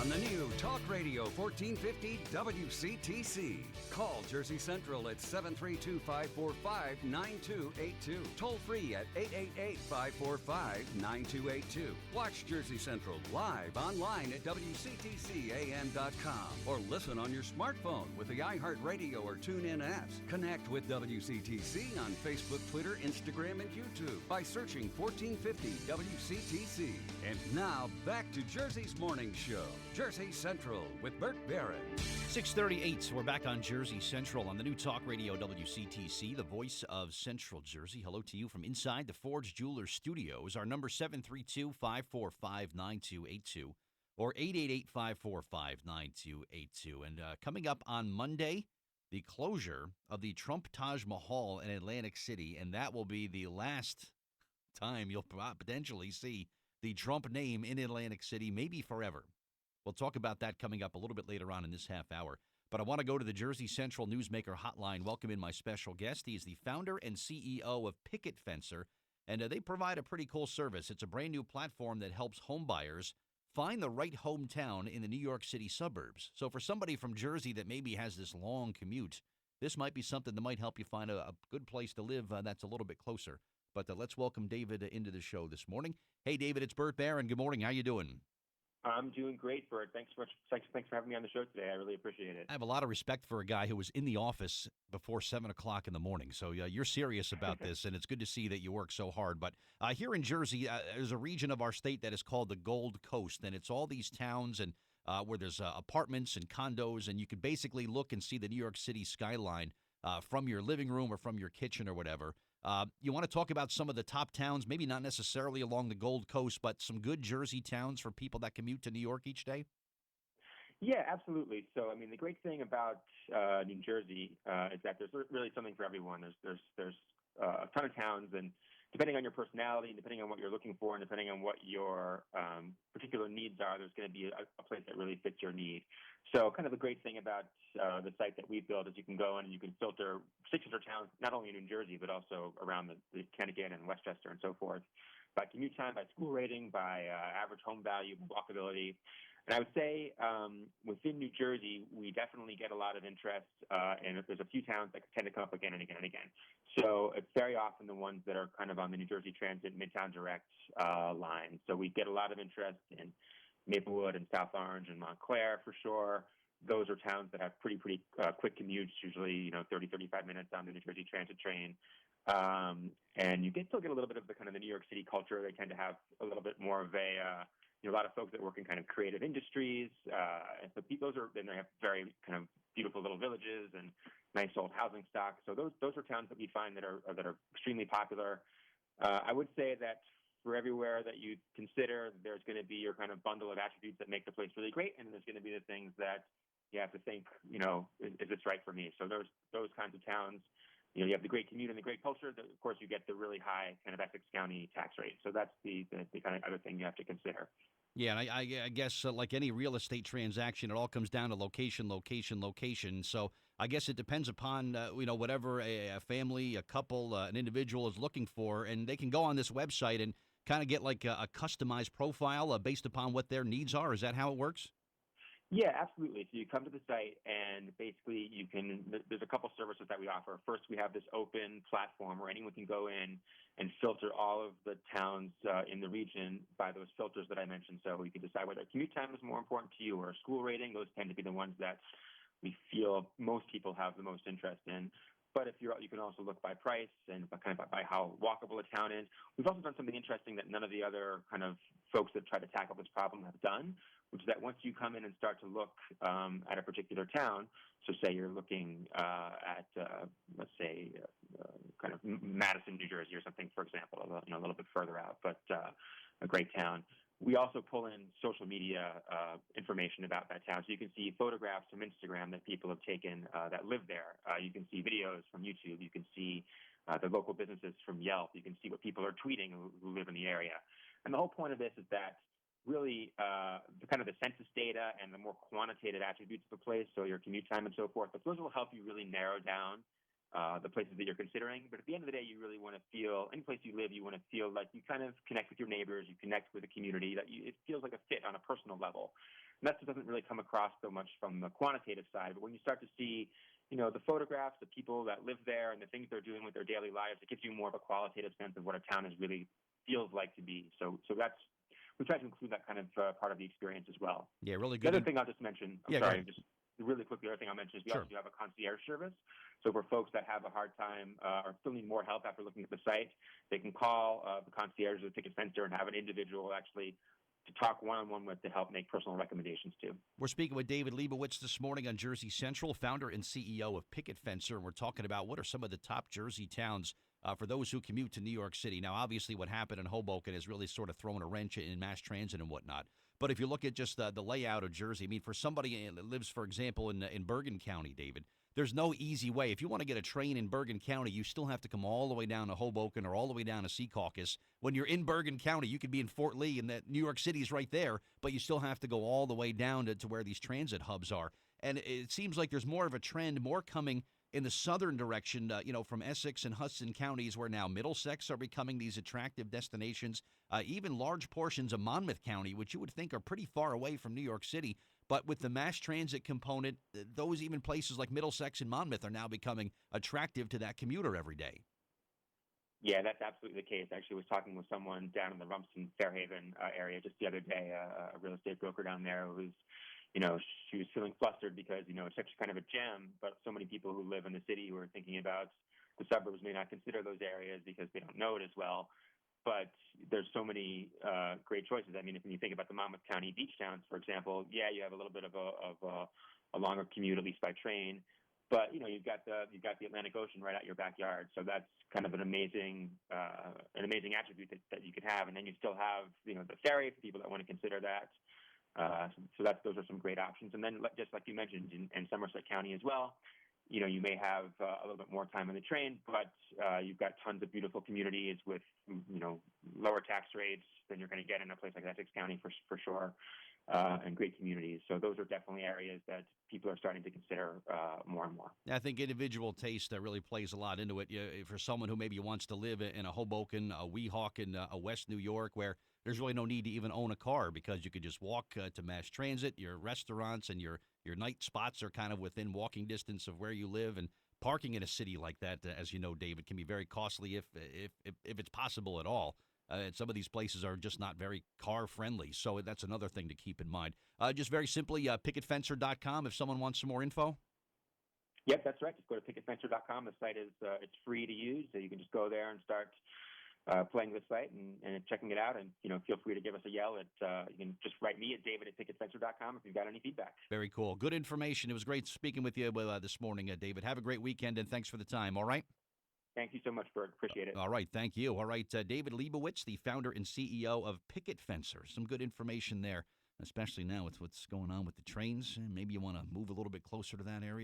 on the new Talk Radio 1450 WCTC. Call Jersey Central at 732-545-9282. Toll free at 888-545-9282. Watch Jersey Central live online at WCTCAM.com or listen on your smartphone with the iHeartRadio or TuneIn apps. Connect with WCTC on Facebook, Twitter, Instagram, and YouTube by searching 1450 WCTC. And now, back to Jersey's Morning Show. Jersey Central with Bert Barron. 6:38. We're back on Jersey Central on the new Talk Radio WCTC, the voice of Central Jersey. Hello to you from inside the Forge Jewelers Studios. Our number 732-545-9282 or 888-545-9282. And coming up on Monday, the closure of the Trump Taj Mahal in Atlantic City, and that will be the last time you'll potentially see the Trump name in Atlantic City, maybe forever. We'll talk about that coming up a little bit later on in this half hour. But I want to go to the Jersey Central Newsmaker Hotline. Welcome in my special guest. He is the founder and CEO of PicketFencer, and they provide a pretty cool service. It's a brand new platform that helps home buyers find the right hometown in the New York City suburbs. So for somebody from Jersey that maybe has this long commute, this might be something that might help you find a good place to live that's a little bit closer. But let's welcome David into the show this morning. Hey, David, it's Bert Barron. Good morning. How you doing? I'm doing great, Bert. Thanks so much. Thanks for having me on the show today. I really appreciate it. I have a lot of respect for a guy who was in the office before 7 o'clock in the morning. So you're serious about this, and it's good to see that you work so hard. But here in Jersey, there's a region of our state that is called the Gold Coast, and it's all these towns and where there's apartments and condos, and you could basically look and see the New York City skyline from your living room or from your kitchen or whatever. You want to talk about some of the top towns, maybe not necessarily along the Gold Coast, but some good Jersey towns for people that commute to New York each day? Yeah, absolutely. So, I mean, the great thing about New Jersey is that there's really something for everyone. There's a ton of towns, and depending on your personality, and depending on what you're looking for, and depending on what your particular needs are, there's going to be a place that really fits your need. So kind of the great thing about the site that we built is you can go in and you can filter 600 towns, not only in New Jersey, but also around the Connecticut and Westchester and so forth, by commute time, by school rating, by average home value, walkability. And I would say within New Jersey, we definitely get a lot of interest, and there's a few towns that tend to come up again and again and again. So it's very often the ones that are kind of on the New Jersey Transit Midtown Direct line. So we get a lot of interest in Maplewood and South Orange and Montclair for sure. Those are towns that have pretty quick commutes, usually 30, 35 minutes on the New Jersey Transit train. And you still get a little bit of the kind of the New York City culture. They tend to have a little bit more of a lot of folks that work in kind of creative industries. And so then they have very kind of beautiful little villages and nice old housing stock. So those are towns that we find that are extremely popular. I would say that for everywhere that you consider, there's going to be your kind of bundle of attributes that make the place really great, and there's going to be the things that you have to think, is this right for me? So those kinds of towns, you have the great commute and the great culture. Of course, you get the really high kind of Essex County tax rate. So that's the kind of other thing you have to consider. Yeah, and I guess like any real estate transaction, it all comes down to location, location, location. So I guess it depends upon, whatever a family, a couple, an individual is looking for, and they can go on this website and kind of get like a customized profile based upon what their needs are. Is that how it works? Yeah, absolutely. So you come to the site and basically there's a couple services that we offer. First, we have this open platform where anyone can go in and filter all of the towns in the region by those filters that I mentioned. So you can decide whether commute time is more important to you or school rating. Those tend to be the ones that we feel most people have the most interest in. But you can also look by price and kind of by how walkable a town is. We've also done something interesting that none of the other kind of folks that try to tackle this problem have done, which is that once you come in and start to look at a particular town, so say you're looking at, let's say, kind of Madison, New Jersey or something, for example, a little bit further out, but a great town. We also pull in social media information about that town. So you can see photographs from Instagram that people have taken that live there. You can see videos from YouTube. You can see the local businesses from Yelp. You can see what people are tweeting who live in the area. And the whole point of this is that really the kind of the census data and the more quantitative attributes of the place, so your commute time and so forth, but those will help you really narrow down the places that you're considering. But at the end of the day, you really want to feel, any place you live, you want to feel like you kind of connect with your neighbors, you connect with the community, that it feels like a fit on a personal level. And that doesn't really come across so much from the quantitative side. But when you start to see, the photographs of people that live there and the things they're doing with their daily lives, it gives you more of a qualitative sense of what a town is really feels like to be. So that's we try to include that kind of part of the experience as well. Yeah, really The good. other thing I'll just mention, Yeah, go ahead. just really quickly, the other thing I'll mention is we Sure. also do have a concierge service. So for folks that have a hard time or still need more help after looking at the site, they can call the concierge of PicketFencer and have an individual actually to talk one-on-one with to help make personal recommendations too. We're speaking with David Leibowitz this morning on Jersey Central, founder and CEO of PicketFencer, and we're talking about what are some of the top Jersey towns for those who commute to New York City. Now, obviously, what happened in Hoboken has really sort of thrown a wrench in mass transit and whatnot. But if you look at just the layout of Jersey, I mean, for somebody that lives, for example, in Bergen County, David, there's no easy way. If you want to get a train in Bergen County, you still have to come all the way down to Hoboken or all the way down to Secaucus. When you're in Bergen County, you could be in Fort Lee, and that New York City is right there, but you still have to go all the way down to where these transit hubs are. And it seems like there's more of a trend, more coming in the southern direction, from Essex and Hudson counties, where now Middlesex are becoming these attractive destinations. Even large portions of Monmouth County, which you would think are pretty far away from New York City, but with the mass transit component, those even places like Middlesex and Monmouth are now becoming attractive to that commuter every day. Yeah, that's absolutely the case. Actually, I was talking with someone down in the Rumson Fairhaven area just the other day, a real estate broker down there who was, she was feeling flustered because, it's such kind of a gem, but so many people who live in the city who are thinking about the suburbs may not consider those areas because they don't know it as well. But there's so many great choices. I mean, if you think about the Monmouth County beach towns, for example, yeah, you have a little bit of a longer commute, at least by train. But you've got the Atlantic Ocean right out your backyard, so that's kind of an amazing attribute that you could have. And then you still have the ferry for people that want to consider that. So those are some great options. And then just like you mentioned in Somerset County as well, you may have a little bit more time on the train, but you've got tons of beautiful communities with lower tax rates than you're going to get in a place like Essex County for sure. And great communities. So those are definitely areas that people are starting to consider more and more. I think individual taste really plays a lot into it. For someone who maybe wants to live in a Hoboken, a Weehawken, a West New York, where there's really no need to even own a car because you could just walk to mass transit. Your restaurants and your night spots are kind of within walking distance of where you live. And parking in a city like that, as you know, David, can be very costly if it's possible at all. And some of these places are just not very car friendly. So that's another thing to keep in mind. Just very simply, PicketFencer.com if someone wants some more info. Yep, that's right. Just go to PicketFencer.com. The site is it's free to use. So you can just go there and start playing the site and checking it out. And, feel free to give us a yell. You can just write me at David@PicketFencer.com if you've got any feedback. Very cool. Good information. It was great speaking with you this morning, David. Have a great weekend, and thanks for the time. All right? Thank you so much, Bert. Appreciate it. All right. Thank you. All right. David Leibowitz, the founder and CEO of PicketFencer. Some good information there, especially now with what's going on with the trains. Maybe you want to move a little bit closer to that area.